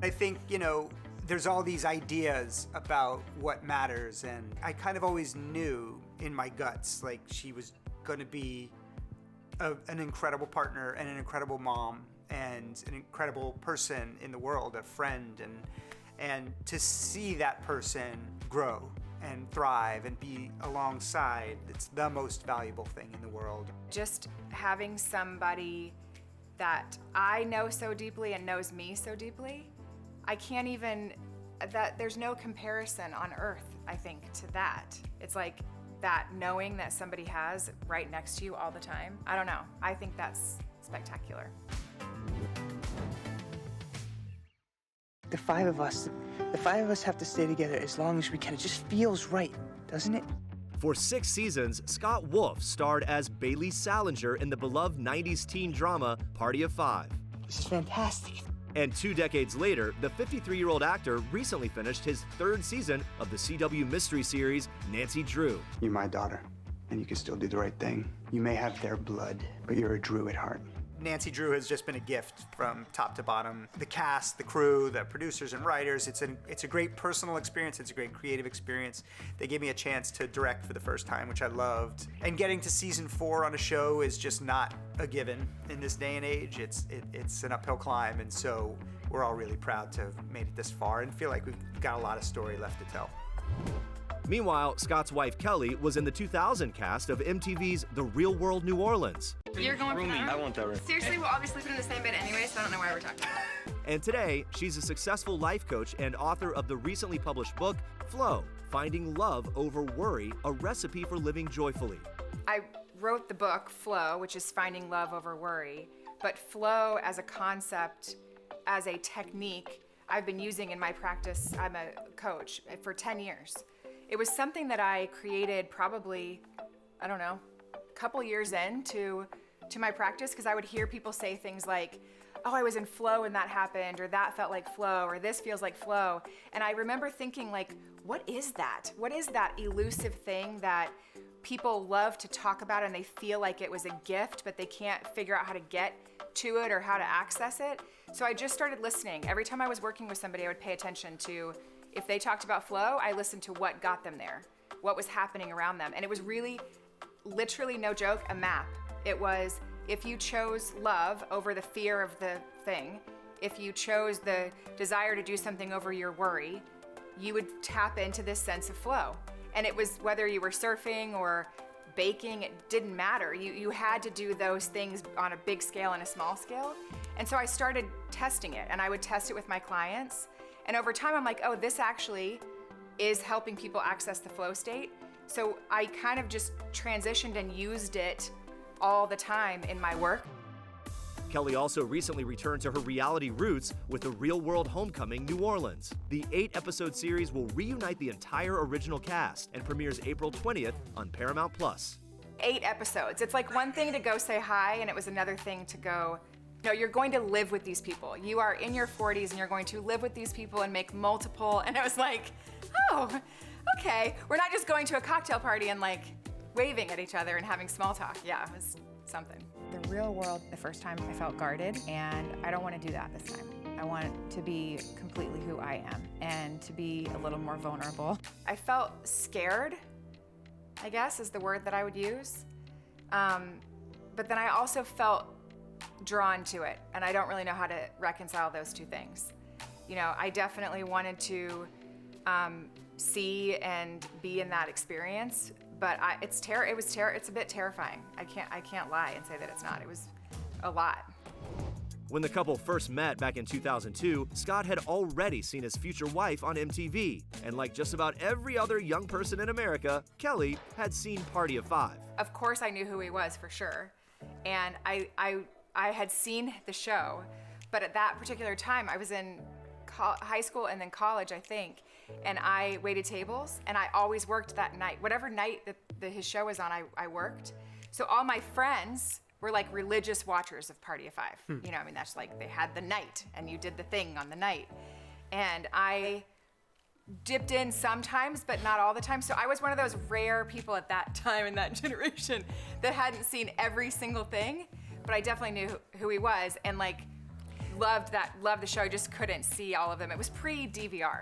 I think, there's all these ideas about what matters, and I kind of always knew in my guts, like, she was going to be an incredible partner and an incredible mom and an incredible person in the world, a friend, and to see that person grow and thrive and be alongside, it's the most valuable thing in the world. Just having somebody that I know so deeply and knows me so deeply, there's no comparison on earth, I think, to that. It's like that knowing that somebody has right next to you all the time. I don't know. I think that's spectacular. The five of us have to stay together as long as we can. It just feels right, doesn't it? For 6 seasons, Scott Wolf starred as Bailey Salinger in the beloved 90s teen drama Party of Five. This is fantastic. And 2 decades later, the 53-year-old actor recently finished his 3rd season of the CW mystery series Nancy Drew. You're my daughter, and you can still do the right thing. You may have their blood, but you're a Drew at heart. Nancy Drew has just been a gift from top to bottom. The cast, the crew, the producers and writers, it's a great personal experience, it's a great creative experience. They gave me a chance to direct for the first time, which I loved. And getting to season 4 on a show is just not a given in this day and age. It's an uphill climb, and so we're all really proud to have made it this far and feel like we've got a lot of story left to tell. Meanwhile, Scott's wife Kelley was in the 2000 cast of MTV's The Real World New Orleans. You're going for that? I want that room. Seriously, we'll all be sleeping in the same bed anyway, so I don't know why we're talking about it. And today, she's a successful life coach and author of the recently published book, Flow, Finding Love Over Worry, a Recipe for Living Joyfully. I wrote the book, Flow, which is Finding Love Over Worry, but flow as a concept, as a technique, I've been using in my practice. I'm a coach for 10 years. It was something that I created probably, I don't know, a couple years into my practice, because I would hear people say things like, oh, I was in flow and that happened, or that felt like flow, or this feels like flow. And I remember thinking, like, what is that? What is that elusive thing that people love to talk about and they feel like it was a gift, but they can't figure out how to get to it or how to access it? So I just started listening. Every time I was working with somebody, I would pay attention to, if they talked about flow, I listened to what got them there, what was happening around them. And it was really, literally, no joke, a map. It was, if you chose love over the fear of the thing, if you chose the desire to do something over your worry, you would tap into this sense of flow. And it was whether you were surfing or baking, it didn't matter. You had to do those things on a big scale and a small scale. And so I started testing it, and I would test it with my clients. And over time, I'm like, oh, this actually is helping people access the flow state. So I kind of just transitioned and used it all the time in my work. Kelley also recently returned to her reality roots with The Real World Homecoming New Orleans. The 8-episode series will reunite the entire original cast and premieres April 20th on Paramount+. 8 episodes. It's like one thing to go say hi, and it was another thing to go, no, you're going to live with these people. You are in your 40s and you're going to live with these people and make multiple. And I was like, oh, okay. We're not just going to a cocktail party and like waving at each other and having small talk. Yeah, it was something. The real world, the first time I felt guarded, and I don't want to do that this time. I want to be completely who I am and to be a little more vulnerable. I felt scared, I guess is the word that I would use. But then I also felt drawn to it, and I don't really know how to reconcile those two things. You know, I definitely wanted to see and be in that experience, but it's a bit terrifying. I can't lie and say that it's not. It was a lot. When the couple first met back in 2002, Scott had already seen his future wife on MTV. And like just about every other young person in America, Kelley had seen Party of Five. Of course I knew who he was for sure. And I had seen the show, but at that particular time, I was in high school and then college, I think, and I waited tables, and I always worked that night. Whatever night that his show was on, I worked. So all my friends were like religious watchers of Party of Five. You know, I mean, that's like, they had the night, and you did the thing on the night. And I dipped in sometimes, but not all the time. So I was one of those rare people at that time in that generation that hadn't seen every single thing, but I definitely knew who he was. And like loved the show. I just couldn't see all of them. It was pre-DVR.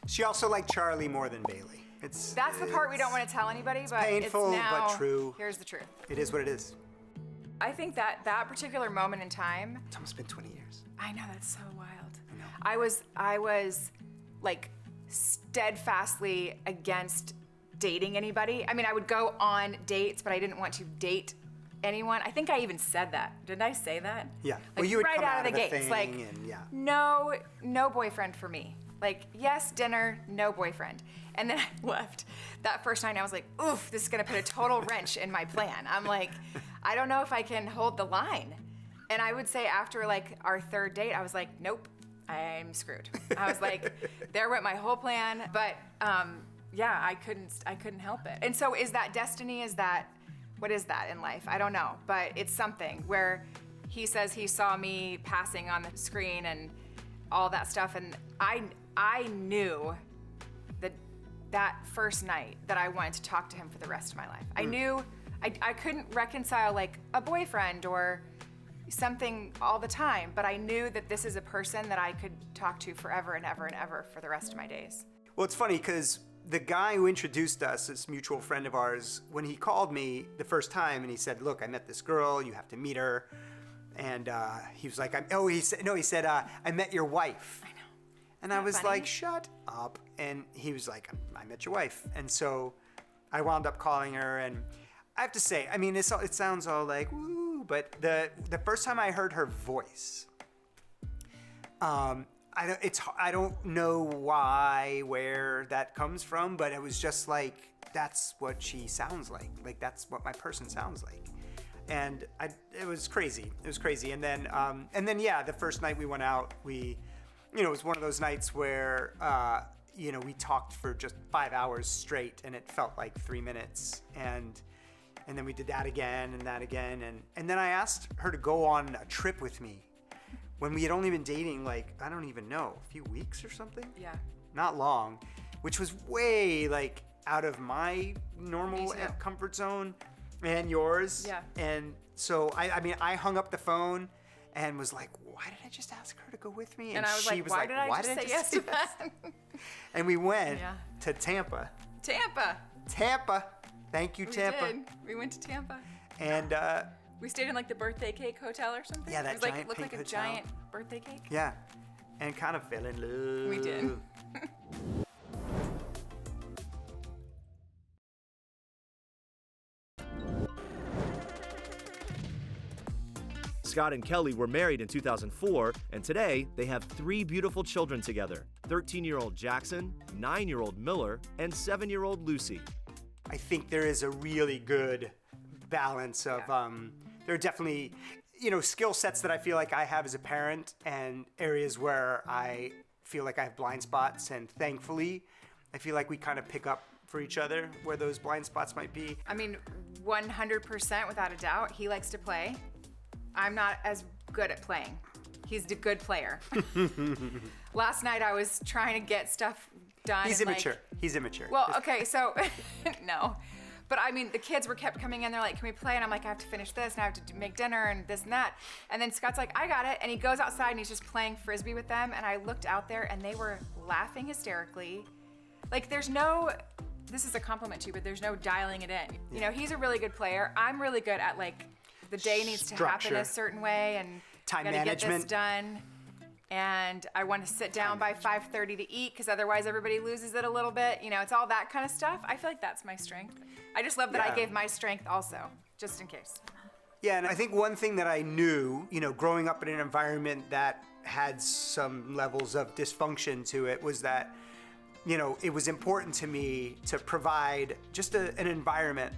She also liked Charlie more than Bailey. That's the part we don't want to tell anybody, but painful, it's now, but true. Here's the truth. It is what it is. I think that particular moment in time. It's almost been 20 years. I know, that's so wild. I know. I was like steadfastly against dating anybody. I mean, I would go on dates, but I didn't want to date anyone. I think I even said that. Didn't I say that? Yeah. Like, Well, you would right come out of the a gates, thing like, and, yeah. no boyfriend for me. Like, yes, dinner, no boyfriend. And then I left that first night, and I was like, oof, this is gonna put a total wrench in my plan. I'm like, I don't know if I can hold the line. And I would say after like our third date, I was like, nope, I'm screwed. I was like, there went my whole plan. But yeah, I couldn't help it. And so is that destiny? What is that in life? I don't know, but it's something where he says he saw me passing on the screen and all that stuff. And I knew that first night that I wanted to talk to him for the rest of my life. I knew I couldn't reconcile like a boyfriend or something all the time, but I knew that this is a person that I could talk to forever and ever and ever for the rest of my days. Well, it's funny because the guy who introduced us, this mutual friend of ours, when he called me the first time and he said, look, I met this girl, you have to meet her. And he was like, he said, I met your wife. I know. And I was funny? like, shut up. And he was like, I met your wife. And so I wound up calling her, and I have to say, I mean, it sounds all like, woo, but the first time I heard her voice, I don't know where that comes from, but it was just like, that's what she sounds like. Like, that's what my person sounds like. And it was crazy. It was crazy. And then, yeah, the first night we went out, it was one of those nights where, we talked for just 5 hours straight, and it felt like 3 minutes. And then we did that again and that again. And then I asked her to go on a trip with me when we had only been dating, like, I don't even know, a few weeks or something? Yeah. Not long, which was way, like, out of my normal Me too. comfort zone and yours. Yeah. And so, I hung up the phone and was like, why did I just ask her to go with me? And I was she like, why did I just say yes to that? And we went Yeah. to Tampa. Tampa. Thank you, We Tampa. did. We went to Tampa. And We stayed in like the birthday cake hotel or something. Yeah, that it was like, giant it looked pink like a hotel. giant birthday cake. yeah, and kind of fell in love. We did. Scott and Kelley were married in 2004, and today they have 3 beautiful children together: 13-year-old Jackson, 9-year-old Miller, and 7-year-old Lucy. I think there is a really good balance of, there are definitely, skill sets that I feel like I have as a parent, and areas where I feel like I have blind spots, and thankfully, I feel like we kind of pick up for each other where those blind spots might be. I mean, 100% without a doubt, he likes to play. I'm not as good at playing. He's a good player. Last night I was trying to get stuff done. He's and, immature. He's immature. Well, okay, so no. But I mean, the kids kept coming in, they're like, can we play? And I'm like, I have to finish this, and I have to make dinner, and this and that. And then Scott's like, I got it. And he goes outside, and he's just playing Frisbee with them. And I looked out there, and they were laughing hysterically. Like, this is a compliment to you, but there's no dialing it in. Yeah. He's a really good player. I'm really good at, like, the day needs to happen Structure. a certain way, and Time gotta get this management. done. And I want to sit down by 5:30 to eat, because otherwise everybody loses it a little bit. It's all that kind of stuff. I feel like that's my strength. I just love that I Yeah. gave my strength also, just in case. Yeah, and I think one thing that I knew, growing up in an environment that had some levels of dysfunction to it, was that, it was important to me to provide just an environment,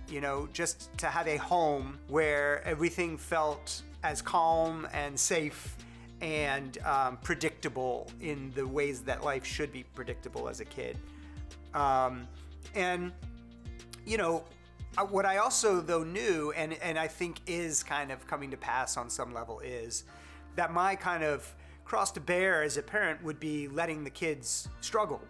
just to have a home where everything felt as calm and safe and predictable in the ways that life should be predictable as a kid. What I also, though, knew, and I think is kind of coming to pass on some level, is that my kind of cross to bear as a parent would be letting the kids struggle,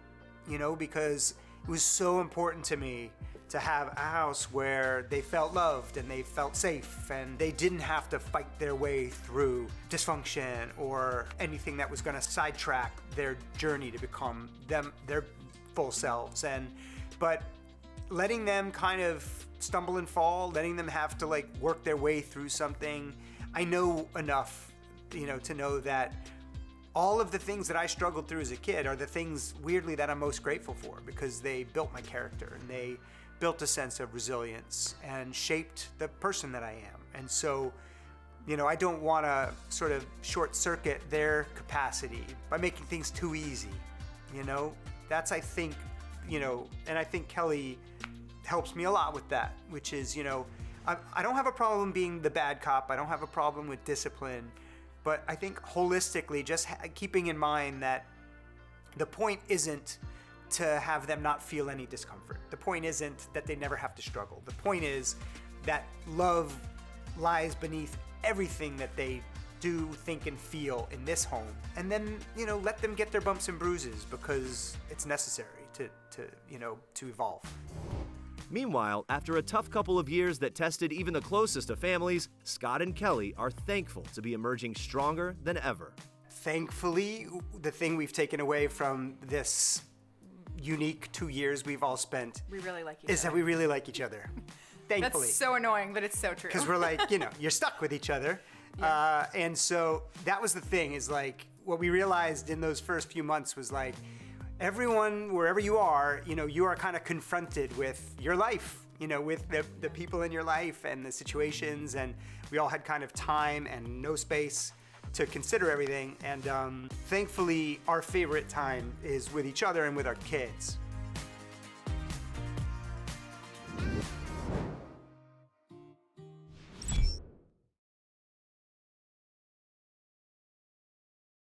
because it was so important to me to have a house where they felt loved and they felt safe and they didn't have to fight their way through dysfunction or anything that was going to sidetrack their journey to become their full selves. But letting them kind of stumble and fall, letting them have to like work their way through something. I know enough, to know that all of the things that I struggled through as a kid are the things, weirdly, that I'm most grateful for, because they built my character and they built a sense of resilience and shaped the person that I am. And so, I don't want to sort of short circuit their capacity by making things too easy. That's, I think, and I think Kelley helps me a lot with that, which is, I don't have a problem being the bad cop. I don't have a problem with discipline. But I think holistically, just keeping in mind that the point isn't to have them not feel any discomfort. The point isn't that they never have to struggle. The point is that love lies beneath everything that they do, think, and feel in this home. And then, let them get their bumps and bruises, because it's necessary to evolve. Meanwhile, after a tough couple of years that tested even the closest of families, Scott and Kelley are thankful to be emerging stronger than ever. Thankfully, the thing we've taken away from this unique 2 years we've all spent We really like each other. is that we really like each other. Thankfully. That's so annoying, but it's so true. Because we're like, you're stuck with each other. And so that was the thing, is like, what we realized in those first few months was like, everyone, wherever you are kind of confronted with your life, with the people in your life and the situations, and we all had kind of time and no space to consider everything. And thankfully, our favorite time is with each other and with our kids.